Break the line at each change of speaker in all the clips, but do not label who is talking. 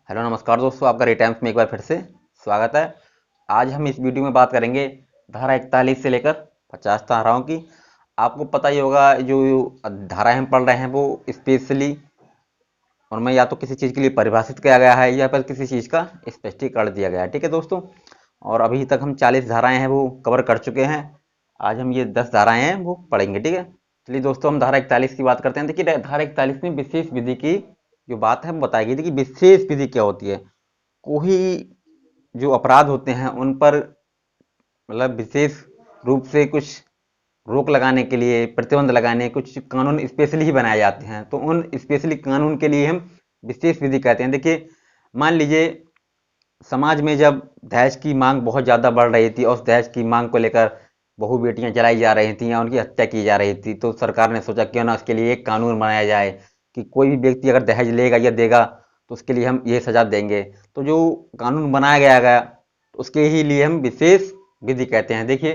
Hello नमस्कार दोस्तों, आपका रिटाइम्स में एक बार फिर से स्वागत है। आज हम इस वीडियो में बात करेंगे धारा 41 से लेकर 50 धाराओं की। आपको पता ही होगा जो धाराएं हम पढ़ रहे हैं वो स्पेशली उनमें या तो किसी चीज़ के लिए परिभाषित किया गया है या फिर किसी चीज़ का स्पष्टीकरण दिया गया है। ठीक है दोस्तों, और अभी तक हम 40 धाराएं हैं वो कवर कर चुके हैं। आज हम ये 10 धाराएं हैं वो पढ़ेंगे। ठीक है, चलिए दोस्तों हम धारा 41 की बात करते हैं। देखिए धारा 41 में विशेष विधि की जो बात है वो बताई गई थी कि विशेष विधि क्या होती है। कोई जो अपराध होते हैं उन पर मतलब विशेष रूप से कुछ रोक लगाने के लिए, प्रतिबंध लगाने कुछ कानून स्पेशली ही बनाए जाते हैं, तो उन स्पेशली कानून के लिए हम विशेष विधि कहते हैं। देखिए मान लीजिए समाज में जब दहेज की मांग बहुत ज़्यादा बढ़ रही थी और उस दहेज की मांग को लेकर बहु बेटियां जलाई जा रही थी या उनकी हत्या की जा रही थी, तो सरकार ने सोचा क्यों ना उसके लिए एक कानून बनाया जाए कि कोई भी व्यक्ति अगर दहेज लेगा या देगा तो उसके लिए हम ये सजा देंगे। तो जो कानून बनाया गया तो उसके ही लिए हम विशेष विधि कहते हैं। देखिए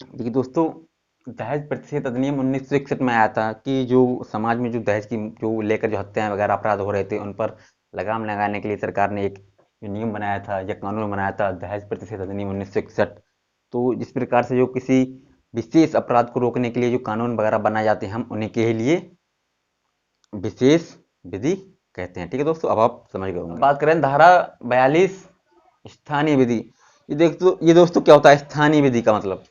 देखिए दोस्तों, दहेज प्रतिषेध अधिनियम 1961 में आया था कि जो समाज में जो दहेज की जो लेकर जो हत्याएं वगैरह अपराध हो रहे थे उन पर लगाम लगाने के लिए सरकार ने एक जो नियम बनाया था या कानून बनाया था, दहेज प्रतिषेध अधिनियम 1961। तो जिस प्रकार से जो किसी विशेष अपराध को रोकने के लिए जो कानून वगैरह बनाए जाते हैं हम उन्हीं के लिए विशेष विधि कहते हैं। ठीक है दोस्तों, अब आप समझ गए होंगे। बात करें धारा 42 स्थानीय विधि। ये दोस्तों क्या होता है स्थानीय विधि का मतलब?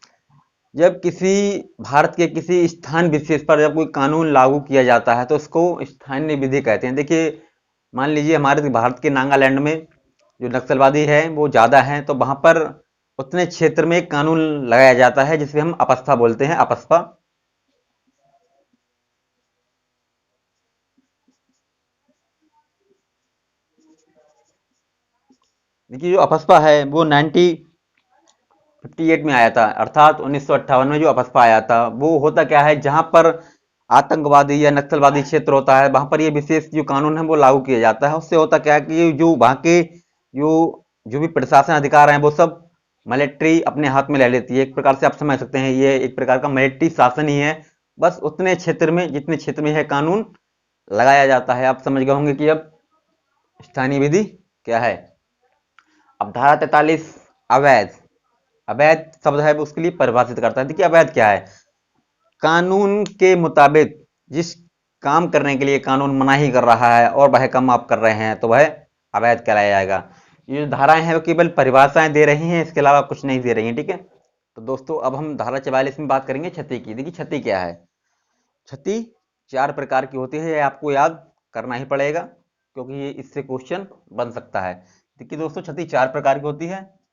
जब किसी भारत के किसी स्थान विशेष पर जब कोई कानून लागू किया जाता है तो उसको स्थानीय विधि कहते हैं। देखिए मान लीजिए हमारे भारत के नागालैंड में जो नक्सलवादी है वो ज़्यादा हैं, तो वहाँ पर उतने क्षेत्र में एक कानून लगाया जाता है जिसे हम अपस्पा बोलते हैं। अपस्पा, देखिए जो अपस्पा है वो 1958 में आया था, अर्थात 1958 में जो अपस्पा आया था वो होता क्या है, जहां पर आतंकवादी या नक्सलवादी क्षेत्र होता है वहां पर ये विशेष जो कानून है वो लागू किया जाता है। उससे होता क्या है कि जो वहां के जो जो भी प्रशासन अधिकार हैं वो सब मिलिट्री अपने हाथ में ले लेती है। एक प्रकार से आप समझ सकते हैं ये एक प्रकार का मिलिट्री शासन ही है। बस उतने क्षेत्र में जितने क्षेत्र में है कानून लगाया जाता है। आप समझ गए होंगे कि अब स्थानीय विधि क्या है। अब धारा 43 अवैध। अवैध शब्द है वो उसके लिए परिभाषित करता है। देखिए अवैध क्या है? कानून के मुताबिक जिस काम करने के लिए कानून मनाही कर रहा है और वह काम आप कर रहे हैं तो वह अवैध कहलाया जाएगा। ये जो धाराएं हैं वो केवल परिभाषाएं दे रही हैं, इसके अलावा कुछ नहीं दे रही हैं। ठीक है, तो दोस्तों अब हम धारा 44 में बात करेंगे क्षति की। देखिए क्षति क्या है? क्षति 4 प्रकार की होती है, ये आपको याद करना ही पड़ेगा क्योंकि ये इससे क्वेश्चन बन सकता है। देखिए दोस्तों क्षति 4 प्रकार की होती है।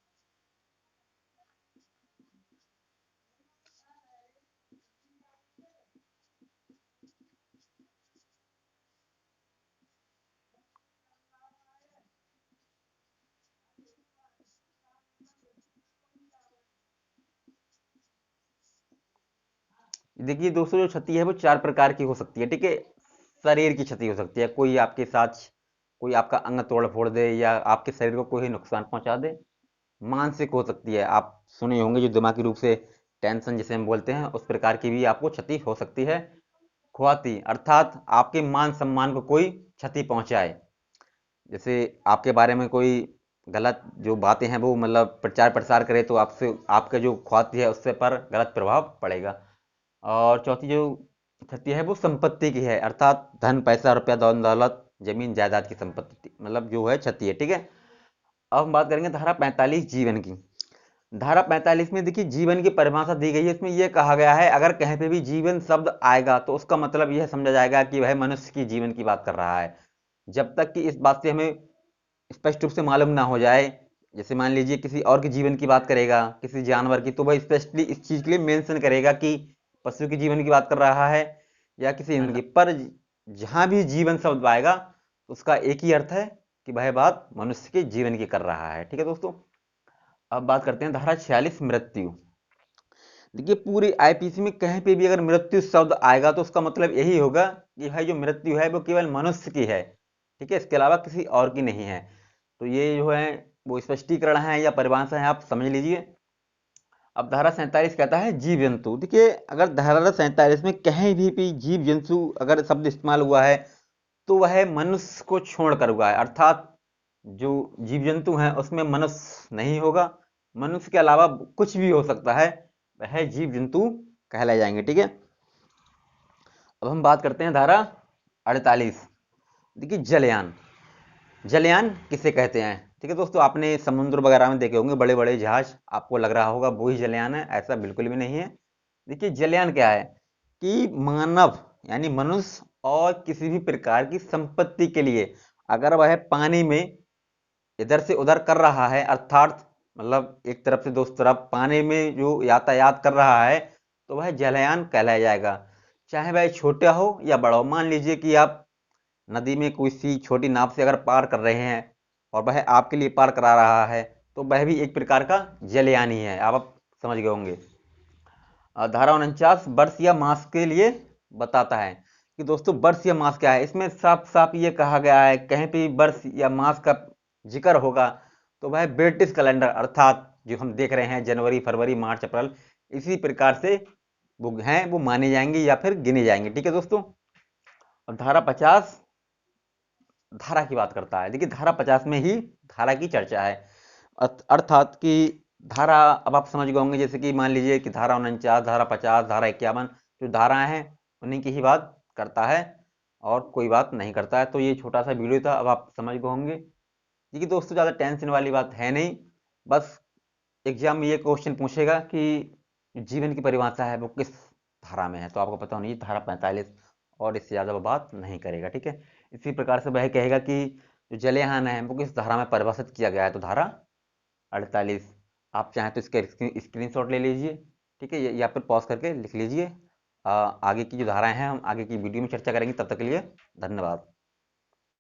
देखिए दोस्तों जो क्षति है वो 4 प्रकार की हो सकती है। ठीक है, शरीर की क्षति हो सकती है, कोई आपके साथ कोई आपका अंग तोड़ फोड़ दे या आपके शरीर को कोई नुकसान पहुंचा दे। मानसिक हो सकती है, आप सुने होंगे जो दिमागी रूप से टेंशन जिसे हम बोलते हैं उस प्रकार की भी आपको क्षति हो सकती है। खुआती अर्थात आपके मान सम्मान को कोई क्षति पहुंचाए, जैसे आपके बारे में कोई गलत जो बातें हैं वो मतलब प्रचार प्रसार करे तो आपसे आपका जो ख्वाति है उससे पर गलत प्रभाव पड़ेगा। और चौथी जो क्षति है वो संपत्ति की है, अर्थात धन पैसा रुपया धन दौलत जमीन जायदाद की संपत्ति मतलब जो है क्षति है। ठीक है, अब हम बात करेंगे धारा 45 जीवन की। धारा 45 में देखिए जीवन की परिभाषा दी गई है। इसमें यह कहा गया है अगर कहीं पे भी जीवन शब्द आएगा तो उसका मतलब यह समझा जाएगा कि वह मनुष्य की जीवन की बात कर रहा है। जब तक कि इस बात से हमें स्पष्ट रूप से मालूम ना हो जाए, जैसे मान लीजिए किसी और के जीवन की बात करेगा किसी जानवर की, तो वह स्पेशली इस चीज के लिए मेंशन करेगा कि पशु के जीवन की बात कर रहा है या किसी इंसान की। पर जहां भी जीवन शब्द आएगा तो उसका एक ही अर्थ है कि वह बात मनुष्य के जीवन की कर रहा है। ठीक है दोस्तों, अब बात करते हैं धारा 46 मृत्यु। देखिए पूरी आईपीसी में कहीं पे भी अगर मृत्यु शब्द आएगा तो उसका मतलब यही होगा कि भाई जो मृत्यु है वो केवल मनुष्य की है, ठीक है, इसके अलावा किसी और की नहीं है। तो ये जो है वो स्पष्टीकरण है या परिभाषा है, आप समझ लीजिए। अब धारा 47 कहता है जीव जंतु। देखिए अगर धारा 47 में कहीं भी जीव जंतु अगर शब्द इस्तेमाल हुआ है तो वह मनुष्य को छोड़कर हुआ है, अर्थात जो जीव जंतु हैं उसमें मनुष्य नहीं होगा, मनुष्य के अलावा कुछ भी हो सकता है, वह जीव जंतु कहलाए जाएंगे, ठीक है। अब हम बात करते हैं धारा 48। देखिए जलयान, जलयान किसे कहते हैं? ठीक है दोस्तों, आपने समुद्र वगैरह में देखे होंगे बड़े बड़े जहाज, आपको लग रहा होगा वो ही जलयान है, ऐसा बिल्कुल भी नहीं है। देखिए जलयान क्या है कि मानव यानी मनुष्य और किसी भी प्रकार की संपत्ति के लिए अगर वह पानी में इधर से उधर कर रहा है, अर्थात मतलब एक तरफ से दूसरी तरफ पानी में जो यातायात कर रहा है, तो वह जलयान कहलाया जाएगा, चाहे वह छोटा हो या बड़ा हो। मान लीजिए कि आप नदी में कोई सी छोटी नाव से अगर पार कर रहे हैं और वह आपके लिए पार करा रहा है, तो वह भी एक प्रकार का जलयान ही है, आप समझ गए होंगे। धारा 49 वर्ष या मास के लिए बताता है कि दोस्तों वर्ष या मास क्या है। इसमें साफ साफ ये कहा गया है, कहीं भी वर्ष या मास का जिक्र होगा तो वह ब्रिटिश कैलेंडर अर्थात जो हम देख रहे हैं जनवरी फरवरी मार्च अप्रैल, इसी प्रकार से वो हैं वो माने जाएंगे या फिर गिने जाएंगे, ठीक है दोस्तों। अब धारा 50 धारा की बात करता है। देखिए धारा 50 में ही धारा की चर्चा है, अर्थात कि धारा अब आप समझ गए होंगे, जैसे कि मान लीजिए कि धारा 49 धारा 50 धारा 51 जो धाराएं हैं उन्हीं की ही बात करता है और कोई बात नहीं करता है। तो ये छोटा सा वीडियो था, अब आप समझ गए होंगे। देखिए दोस्तों ज़्यादा टेंशन वाली बात है नहीं, बस एग्जाम में ये क्वेश्चन पूछेगा कि जीवन की परिभाषा है वो किस धारा में है, तो आपको पता होनी चाहिए धारा 45, और इससे ज़्यादा वो बात नहीं करेगा, ठीक है। इसी प्रकार से वह कहेगा कि जो जलयान है वो किस धारा में परिभाषित किया गया है, तो धारा 48। आप चाहें तो इसका स्क्रीनशॉट ले लीजिए, ठीक है, या फिर पॉज करके लिख लीजिए। आगे की जो धाराएं हैं हम आगे की वीडियो में चर्चा करेंगे, तब तक के लिए धन्यवाद।